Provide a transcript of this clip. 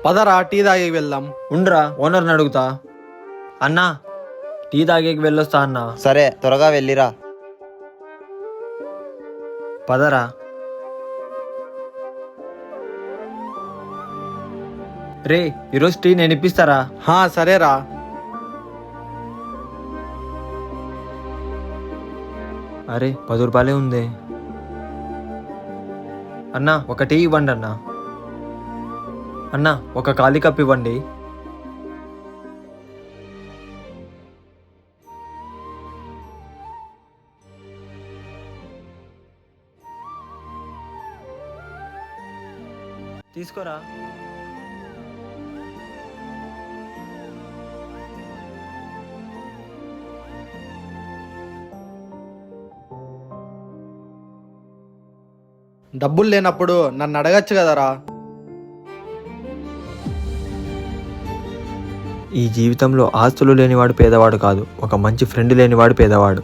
పదరా tea తాగి వెళ్దాం. ఉండ్రా ఓనర్ని అడుగుతా. అన్నా టీ తాగేకి వెళ్ళొస్తా అన్నా. సరే త్వరగా వెళ్ళిరా. పదరా. రే ఈరోజు టీ నేను ఇప్పిస్తారా? సరేరా. అరే 10 రూపాయలే ఉంది. అన్నా ఒక టీ ఇవ్వండి అన్నా. అన్నా ఒక ఖాళీ కప్ ఇవ్వండి. తీసుకోరా. డబ్బులు లేనప్పుడు నన్ను అడగచ్చు కదరా. ఈ జీవితంలో ఆస్తులు లేనివాడు పేదవాడు కాదు, ఒక మంచి ఫ్రెండ్ లేనివాడు పేదవాడు.